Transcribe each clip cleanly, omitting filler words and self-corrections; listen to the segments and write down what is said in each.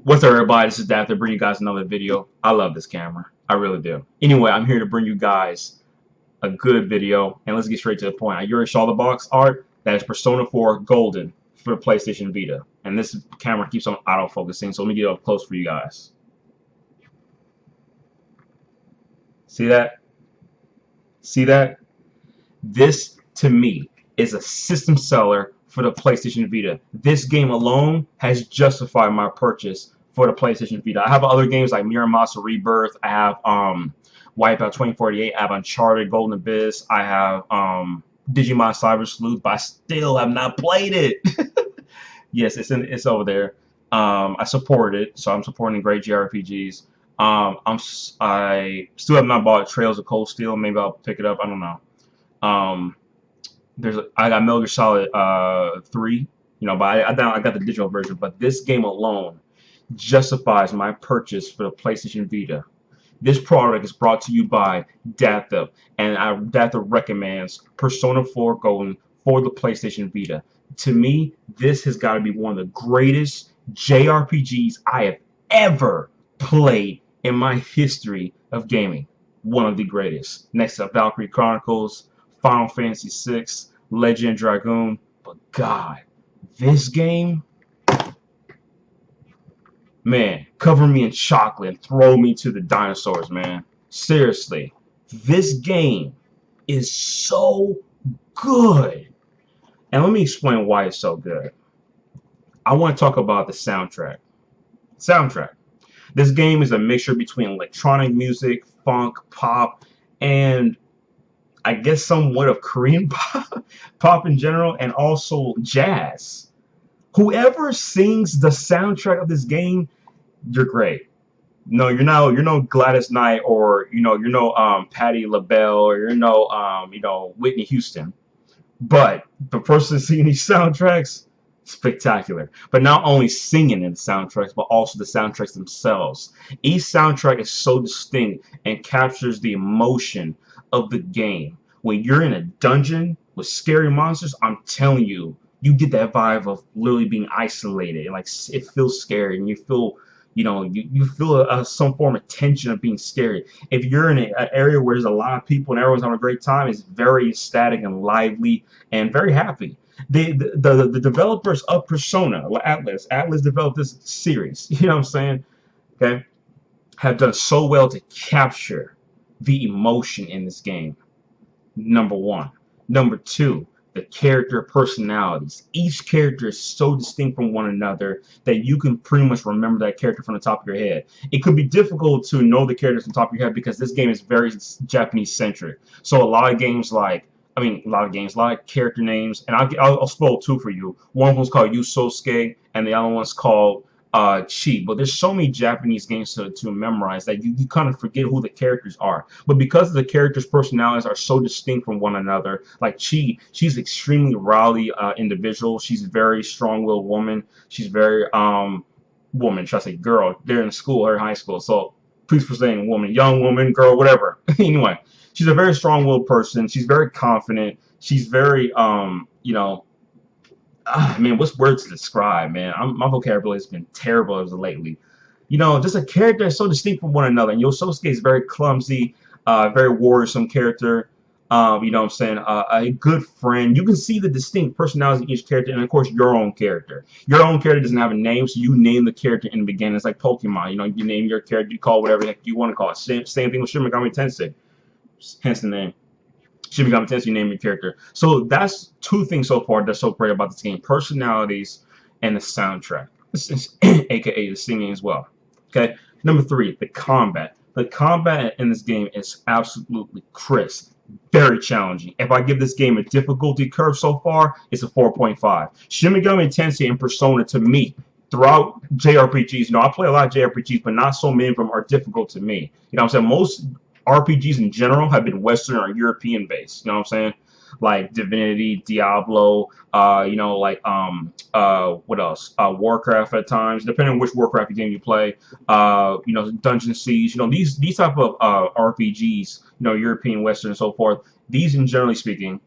What's up, everybody? This is Dathip to bring you guys another video. I love this camera. I really do. Anyway, I'm here to bring you guys a good video, and let's get straight to the point. You already saw the box art. That is Persona 4 Golden for the PlayStation Vita. And this camera keeps on auto-focusing, so let me get up close for you guys. See that? See that? This, to me, is a system seller for the PlayStation Vita. This game alone has justified my purchase for the PlayStation Vita. I have other games like Miramasa Rebirth. I have Wipeout 2048. I have Uncharted Golden Abyss. I have Digimon Cyber Sleuth, but I still have not played it. Yes, it's over there. I support it, so I'm supporting great JRPGs. I still have not bought Trails of Cold Steel. Maybe I'll pick it up. I don't know. Um, I got Metal Gear Solid 3, but I got the digital version. But this game alone justifies my purchase for the PlayStation Vita. This product is brought to you by Dathip, and Dathip recommends Persona 4 Golden for the PlayStation Vita. To me, this has got to be one of the greatest JRPGs I have ever played in my history of gaming. One of the greatest. Next to Valkyrie Chronicles, Final Fantasy VI, Legend Dragoon. But God, this game, man, cover me in chocolate and throw me to the dinosaurs, man. Seriously, this game is so good. And let me explain why it's so good. I want to talk about the soundtrack. Soundtrack. This game is a mixture between electronic music, funk, pop, and I guess somewhat of Korean pop in general, and also jazz. Whoever sings the soundtrack of this game, you're great. No, you're no Gladys Knight, or you're no Patti LaBelle, or Whitney Houston. But the person singing these soundtracks, spectacular. But not only singing in the soundtracks, but also the soundtracks themselves. Each soundtrack is so distinct and captures the emotion of the game. When you're in a dungeon with scary monsters, I'm telling you, you get that vibe of literally being isolated. Like, it feels scary, and you feel, you feel some form of tension of being scared. If you're in an area where there's a lot of people and everyone's having a great time, it's very ecstatic and lively and very happy. The developers of Persona, Atlas developed this series. You know what I'm saying? Okay, have done so well to capture the emotion in this game. Number one. Number two, the character personalities. Each character is so distinct from one another that you can pretty much remember that character from the top of your head. It could be difficult to know the characters from the top of your head because this game is very Japanese centric. So a lot of games a lot of character names, and I'll spoil two for you. One of them's called Yusosuke, and the other one's called Chi. But there's so many Japanese games to memorize that you kind of forget who the characters are. But because the characters' personalities are so distinct from one another, like she's extremely rowdy individual. She's a very strong-willed woman. She's very woman, should I say girl? They're in school, her high school. So please for saying woman, young woman, girl, whatever. Anyway, she's a very strong-willed person. She's very confident. She's very man, what's words to describe, man? My vocabulary has been terrible as of lately. Just a character that's so distinct from one another. And Yosuke is very clumsy, very worrisome character. You know what I'm saying? A good friend. You can see the distinct personalities of each character, and of course, your own character. Your own character doesn't have a name, so you name the character in the beginning. It's like Pokemon. You name your character, you call whatever the heck you want to call it. Same thing with Shin Megami Tensei. Hence the name. Shin Megami Tensei, you name your character. So that's two things so far that's so great about this game: personalities and the soundtrack, aka the singing as well. Okay. Number three, the combat. The combat in this game is absolutely crisp, very challenging. If I give this game a difficulty curve so far, it's a 4.5. Shin Megami Tensei and Persona, to me, throughout JRPGs, I play a lot of JRPGs, but not so many of them are difficult to me. You know what I'm saying? Most RPGs in general have been Western or European based. You know what I'm saying? Like Divinity, Diablo, what else? Warcraft at times, depending on which Warcraft game you play. Dungeon Siege. These type of RPGs. European, Western, and so forth. These, in generally speaking,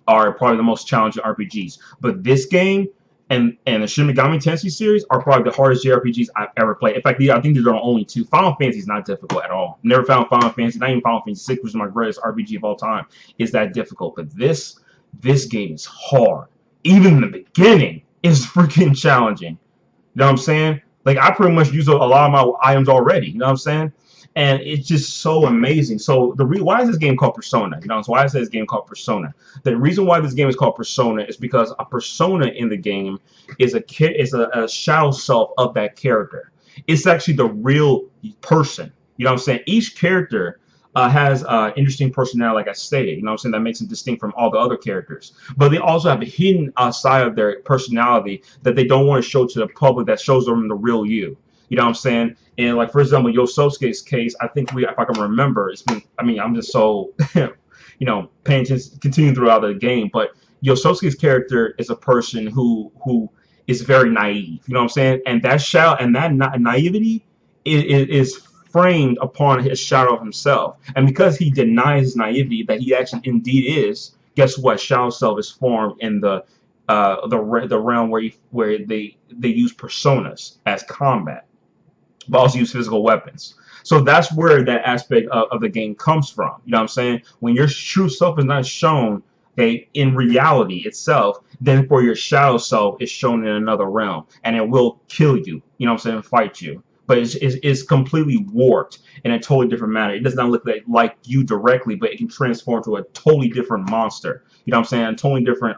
are probably the most challenging RPGs. But this game And the Shin Megami Tensei series are probably the hardest JRPGs I've ever played. In fact, I think these are the only two. Final Fantasy is not difficult at all. Never found Final Fantasy, not even Final Fantasy 6, which is my greatest RPG of all time, is that difficult. But this game is hard. Even in the beginning, it's freaking challenging. You know what I'm saying? Like, I pretty much use a lot of my items already. You know what I'm saying? And it's just so amazing. So why is this game called Persona? You know, so why is this game called Persona? The reason why this game is called Persona is because a persona in the game is a shadow self of that character. It's actually the real person. You know what I'm saying? Each character has interesting personality, like I stated. You know what I'm saying? That makes them distinct from all the other characters. But they also have a hidden side of their personality that they don't want to show to the public, that shows them the real you. You know what I'm saying? And like, for example, Yosuke's case, I think if I can remember, it's been, I mean, I'm just so, paying attention, continuing throughout the game. But Yosuke's character is a person who is very naive. You know what I'm saying? And that naivety is framed upon his shadow of himself. And because he denies his naivety that he actually indeed is, guess what? Shadow self is formed in the realm where they use personas as combat, but also use physical weapons. So that's where that aspect of the game comes from. You know what I'm saying? When your true self is not shown, in reality itself, then for your shadow self is shown in another realm, and it will kill you. You know what I'm saying? Fight you. But it's completely warped in a totally different manner. It does not look like you directly, but it can transform to a totally different monster. You know what I'm saying? A totally different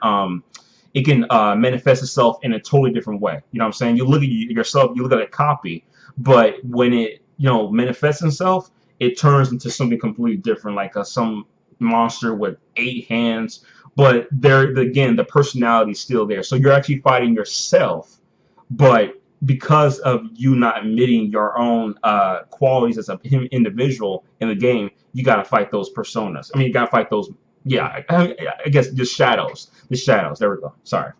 it can manifest itself in a totally different way. You know what I'm saying? You look at yourself, you look at a copy, but when it manifests itself, it turns into something completely different, like some monster with 8 hands. But again, the personality is still there. So you're actually fighting yourself, but because of you not admitting your own qualities as a individual in the game, you got to fight those personas. I mean, you got to fight those. Yeah, I guess just shadows. The shadows. There we go. Sorry.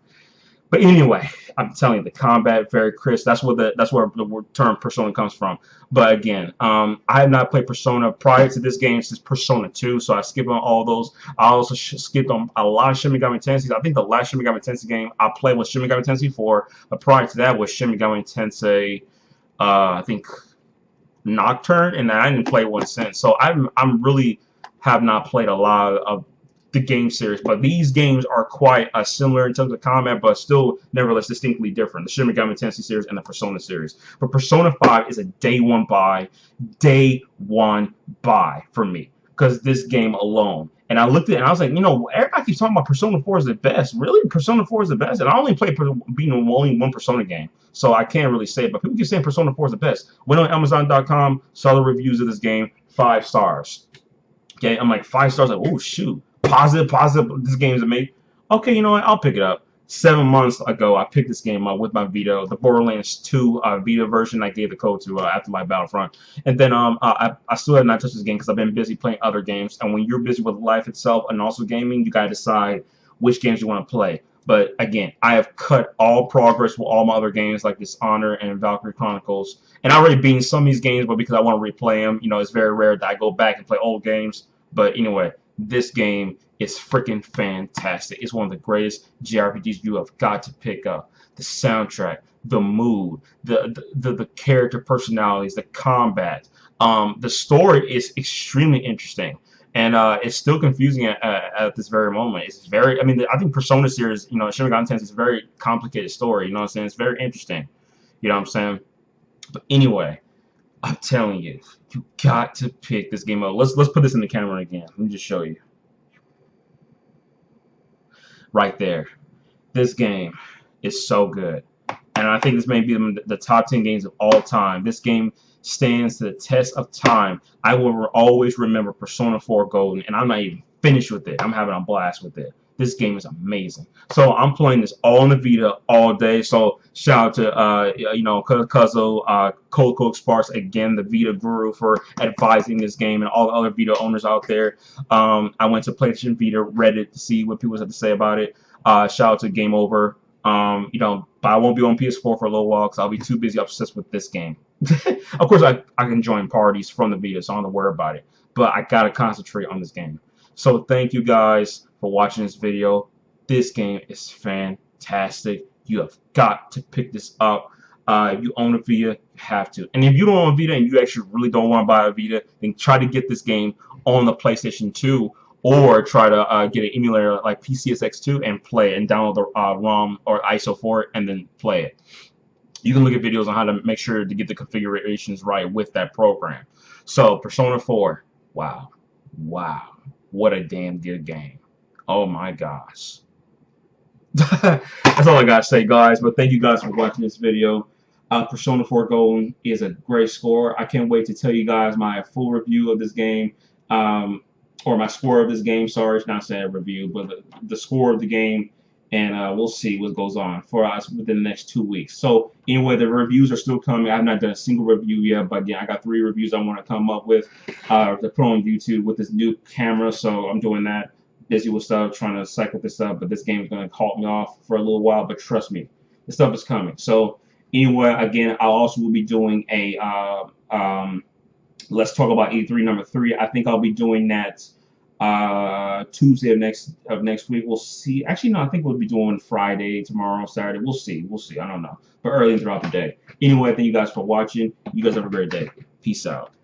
But anyway, I'm telling you, the combat very crisp. That's where the term Persona comes from. But again, I have not played Persona prior to this game since Persona 2, so I skipped on all those. I also skipped on a lot of Shin Megami Tensei. I think the last Shin Megami Tensei game I played was Shin Megami Tensei 4, but prior to that was Shin Megami Tensei, I think Nocturne, and I didn't play one since. So I'm really have not played a lot of the game series, but these games are quite similar in terms of combat, but still nevertheless distinctly different. The Shin Megami Tensei series and the Persona series. But Persona 5 is a day one buy for me, because this game alone. And I looked at it and I was like, everybody keeps talking about Persona 4 is the best. Really? Persona 4 is the best? And I only played being only one Persona game, so I can't really say it. But people keep saying Persona 4 is the best. Went on Amazon.com, saw the reviews of this game, 5 stars. Okay, I'm like 5 stars. Like, oh shoot, positive. This game is amazing. Okay, you know what? I'll pick it up. 7 months ago, I picked this game up with my Vita, the Borderlands 2 Vita version. I gave the code to after my Battlefront, and then I still have not touched this game because I've been busy playing other games. And when you're busy with life itself and also gaming, you gotta decide which games you want to play. But again, I have cut all progress with all my other games like Dishonor and Valkyrie Chronicles. And I already beat some of these games, but because I want to replay them, it's very rare that I go back and play old games. But anyway, this game is freaking fantastic. It's one of the greatest JRPGs you have got to pick up. The soundtrack, the mood, the character personalities, the combat. The story is extremely interesting. And it's still confusing at this very moment. It's very, I think Persona series, Shin Megami Tensei is a very complicated story. You know what I'm saying? It's very interesting. You know what I'm saying? But anyway, I'm telling you, you got to pick this game up. Let's put this in the camera again. Let me just show you. Right there. This game is so good. And I think this may be the top 10 games of all time. This game stands to the test of time. I will always remember Persona 4 Golden, and I'm not even finished with it. I'm having a blast with it. This game is amazing. So I'm playing this all on the Vita all day. So shout out to Cuzzo, Coco Sparks, again, the Vita guru, for advising this game, and all the other Vita owners out there. I went to PlayStation Vita Reddit to see what people had to say about it. Shout out to Game Over. But I won't be on PS4 for a little while because I'll be too busy obsessed with this game. Of course, I can join parties from the Vita, so I don't have to worry about it. But I gotta concentrate on this game. So thank you guys for watching this video. This game is fantastic. You have got to pick this up. If you own a Vita, you have to. And if you don't own a Vita and you actually really don't want to buy a Vita, then try to get this game on the PlayStation 2, or try to get an emulator like PCSX2 and play it and download the ROM or ISO for it and then play it. You can look at videos on how to make sure to get the configurations right with that program. So Persona 4, wow, wow, what a damn good game. Oh my gosh. That's all I gotta say, guys. But thank you guys for watching this video. Persona 4 Golden is a great score. I can't wait to tell you guys my full review of this game, or my score of this game. Sorry, it's not saying a review, but the score of the game, and we'll see what goes on for us within the next 2 weeks. So anyway, the reviews are still coming. I've not done a single review yet, but again, I got 3 reviews I want to come up with to put on YouTube with this new camera. So I'm doing that. Busy with stuff, trying to cycle this up, but this game is going to halt me off for a little while. But trust me, this stuff is coming. So anyway, again, I also will be doing a let's talk about E3 number 3. I think I'll be doing that Tuesday of next week. We'll see. Actually, no, I think we'll be doing Friday, tomorrow, Saturday. We'll see. We'll see. I don't know, but early throughout the day. Anyway, thank you guys for watching. You guys have a great day. Peace out.